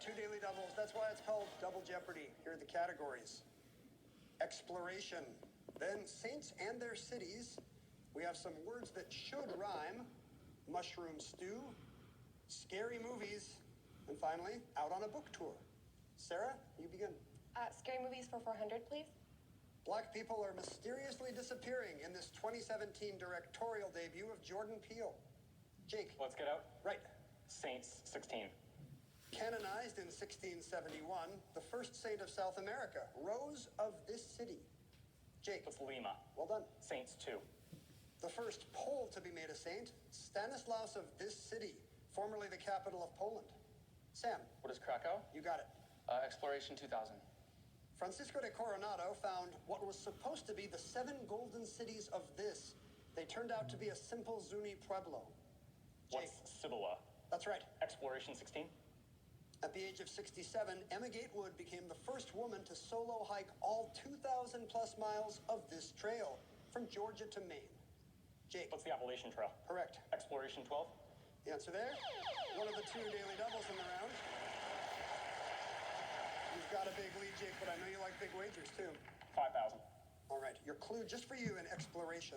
2 daily doubles. That's why it's called Double Jeopardy. Here are the categories. Exploration. Then saints and their cities. We have some words that should rhyme. Mushroom stew. Scary movies. And finally, out on a book tour. Sarah, you begin. Scary movies for 400, please. Black people are mysteriously disappearing in this 2017 directorial debut of Jordan Peele. Jake. Let's Get Out. Right. Saints 16. Canonized in 1671, the first saint of South America, Rose of this city. Jake. What's Lima? Well done. Saints 2. The first Pole to be made a saint, Stanislaus of this city, formerly the capital of Poland. Sam. What is Krakow? You got it. Exploration 2000. Francisco de Coronado found what was supposed to be the 7 golden cities of this. They turned out to be a simple Zuni pueblo. Jake. What's Cibola? That's right. Exploration 16. At the age of 67, Emma Gatewood became the first woman to solo hike all 2,000 plus miles of this trail from Georgia to Maine. Jake. What's the Appalachian Trail? Correct. Exploration 12. The answer there? One of the 2 daily doubles in the round. You've got a big lead, Jake, but I know you like big wagers, too. 5,000. All right, your clue just for you in exploration.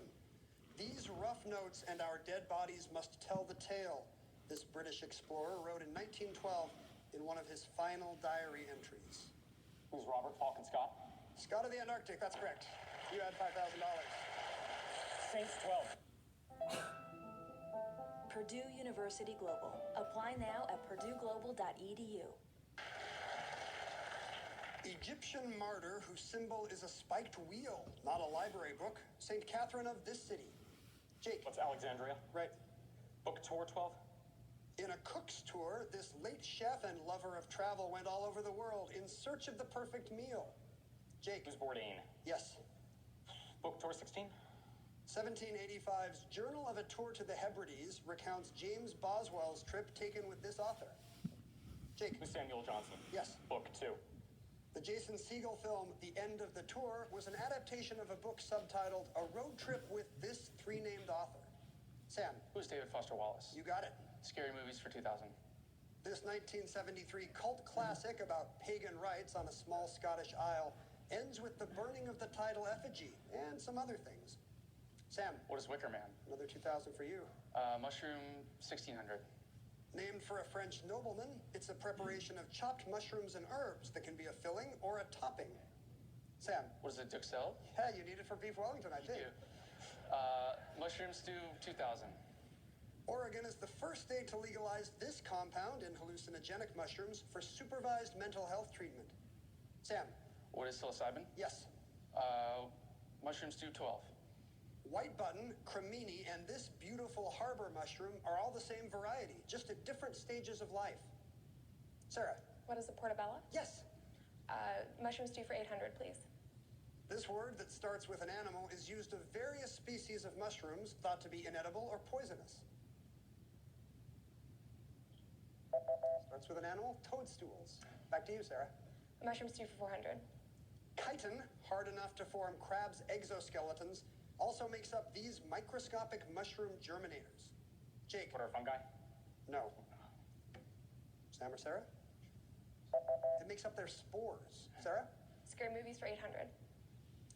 These rough notes and our dead bodies must tell the tale, this British explorer wrote in 1912 in one of his final diary entries. Who's Robert Falcon Scott? Scott of the Antarctic, that's correct. You had $5,000. Saints 12. Purdue University Global. Apply now at purdueglobal.edu. Egyptian martyr whose symbol is a spiked wheel, not a library book, St. Catherine of this city. Jake. What's Alexandria? Right. Book Tour 12. In a cook's tour, this late chef and lover of travel went all over the world in search of the perfect meal. Jake. Who's Bourdain? Yes. Book Tour 16. 1785's Journal of a Tour to the Hebrides recounts James Boswell's trip taken with this author. Jake. Who's Samuel Johnson? Yes. Book 2. The Jason Segel film, The End of the Tour, was an adaptation of a book subtitled A Road Trip with this 3-named author. Sam. Who's David Foster Wallace? You got it. Scary movies for 2000. This 1973 cult classic about pagan rites on a small Scottish isle ends with the burning of the title effigy and some other things. Sam. What is Wicker Man? Another 2,000 for you. Mushroom 1600. Named for a French nobleman, it's a preparation of chopped mushrooms and herbs that can be a filling or a topping. Sam. What is it, Duxelles? Yeah, you need it for beef Wellington, I think. Mushroom stew 2000. Oregon is the first state to legalize this compound in hallucinogenic mushrooms for supervised mental health treatment. Sam. What is psilocybin? Yes. Mushroom stew 12. White button, cremini, and this beautiful harbor mushroom are all the same variety, just at different stages of life. Sarah. What is a portobello? Yes. Mushroom stew for 800, please. This word that starts with an animal is used of various species of mushrooms thought to be inedible or poisonous. Starts with an animal, toadstools. Back to you, Sarah. Mushroom stew for 400. Chitin, hard enough to form crabs' exoskeletons, also makes up these microscopic mushroom germinators. Jake. What are fungi? No. Sam or Sarah? It makes up their spores. Sarah? Scary movies for 800.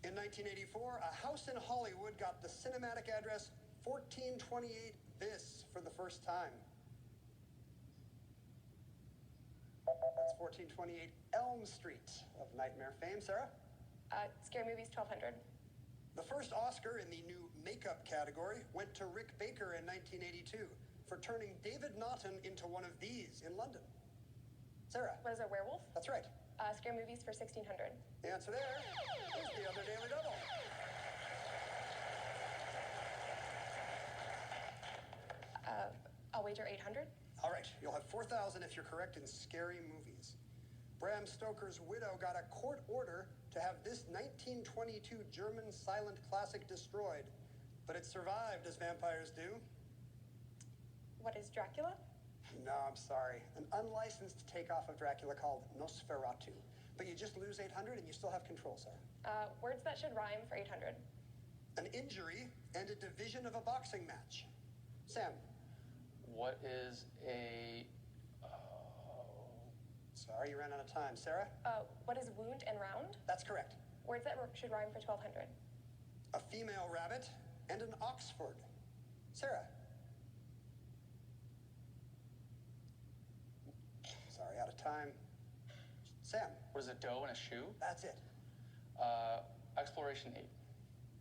In 1984, a house in Hollywood got the cinematic address 1428 this for the first time. That's 1428 Elm Street of nightmare fame. Sarah? Scary movies 1200. The first Oscar in the new makeup category went to Rick Baker in 1982 for turning David Naughton into one of these in London. Sarah? What is a werewolf? That's right. Scary movies for 1600. The answer there is the other daily double. I'll wager 800. All right, you'll have 4,000 if you're correct in scary movies. Bram Stoker's widow got a court order to have this 1922 German silent classic destroyed, but it survived, as vampires do. What is Dracula? No, I'm sorry. An unlicensed takeoff of Dracula called Nosferatu. But you just lose 800 and you still have control, sir. Words that should rhyme for 800. An injury and a division of a boxing match. Sam. What is a... Sorry, you ran out of time. Sarah? What is wound and round? That's correct. Words that should rhyme for 1200. A female rabbit and an Oxford. Sarah? Sorry, out of time. Sam? What is a doe and a shoe? That's it. Exploration 8.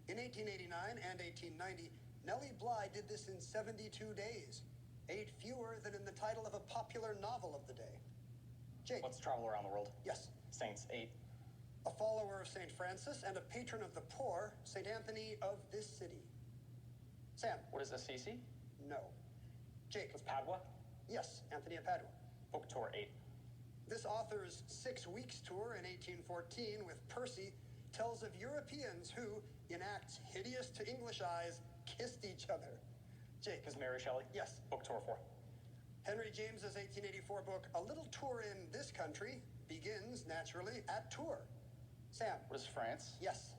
In 1889 and 1890, Nellie Bly did this in 72 days. 8 fewer than in the title of a popular novel of the day. Jake? Let's travel around the world. Yes. Saints, 8. A follower of St. Francis and a patron of the poor, St. Anthony of this city. Sam? What is Assisi? No. Jake? Was Padua? Yes, Anthony of Padua. Book tour, 8. This author's 6 weeks tour in 1814 with Percy tells of Europeans who, in acts hideous to English eyes, kissed each other. Jake? Was Mary Shelley? Yes. Book tour, 4. Henry James's 1884 book, A Little Tour in This Country, begins, naturally, at Tours. Sam? What is France? Yes.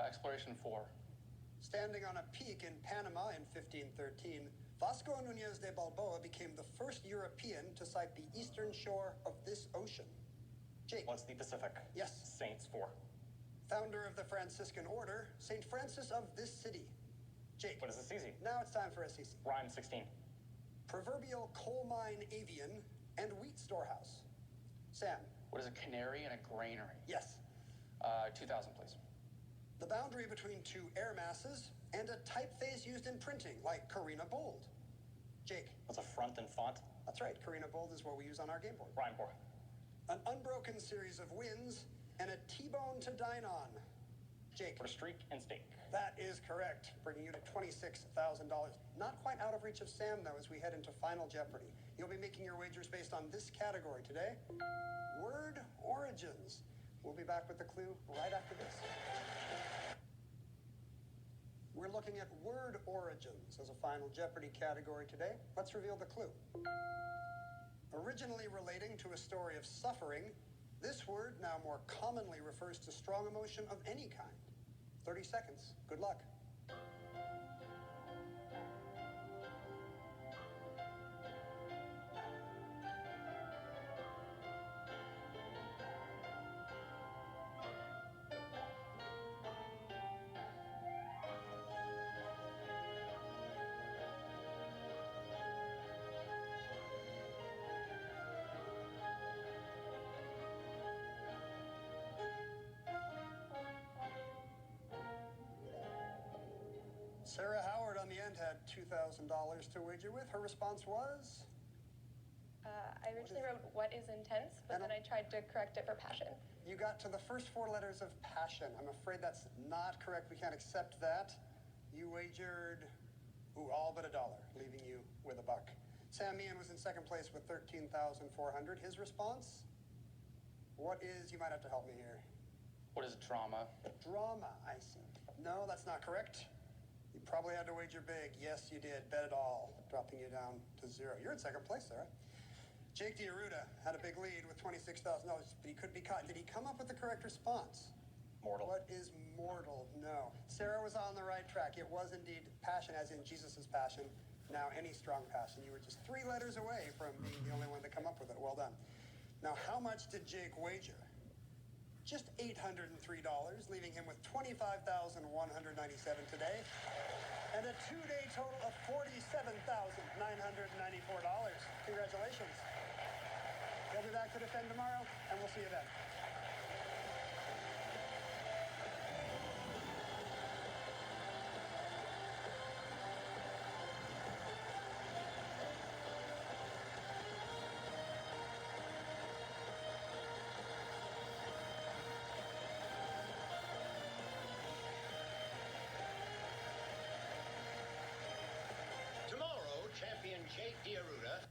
Exploration 4. Standing on a peak in Panama in 1513, Vasco Núñez de Balboa became the first European to sight the eastern shore of this ocean. Jake? What's the Pacific? Yes. Saints, 4. Founder of the Franciscan Order, St. Francis of this city. Jake? What is Assisi? Now it's time for Assisi. Rhyme, 16. Proverbial coal mine avian and wheat storehouse. Sam? What is a canary and a granary? Yes. 2000, please. The boundary between 2 air masses and a typeface used in printing, like Carina Bold. Jake? What's a front and font? That's right, Carina Bold is what we use on our game board. Rhyme, 4. An unbroken series of wins and a T-bone to dine on. Jake? What a streak and steak. That is correct, bringing you to $26,000. Not quite out of reach of Sam, though, as we head into Final Jeopardy. You'll be making your wagers based on this category today, word origins. We'll be back with the clue right after this. We're looking at word origins as a Final Jeopardy category today. Let's reveal the clue. Originally relating to a story of suffering, this word now more commonly refers to strong emotion of any kind. 30 seconds. Good luck. Sarah Howard on the end had $2,000 to wager with. Her response was? I originally wrote what is intense, but then I tried to correct it for passion. You got to the first 4 letters of passion. I'm afraid that's not correct. We can't accept that. You wagered, all but $1, leaving you with $1. Sam Meehan was in second place with $13,400. His response? What is, you might have to help me here. What is drama? Drama, I see. No, that's not correct. You probably had to wager big. Yes, you did. Bet it all, dropping you down to 0. You're in second place, Sarah. Jake DiAruda had a big lead with $26,000, but he could be caught. Did he come up with the correct response? Mortal. What is mortal? No. Sarah was on the right track. It was indeed passion, as in Jesus' passion. Now, any strong passion. You were just 3 letters away from being the only one to come up with it. Well done. Now, how much did Jake wager? Just $803, leaving him with $25,197 today, and a 2-day total of $47,994. Congratulations. We'll be back to defend tomorrow, and we'll see you then. Tomorrow, champion Jake DiAruda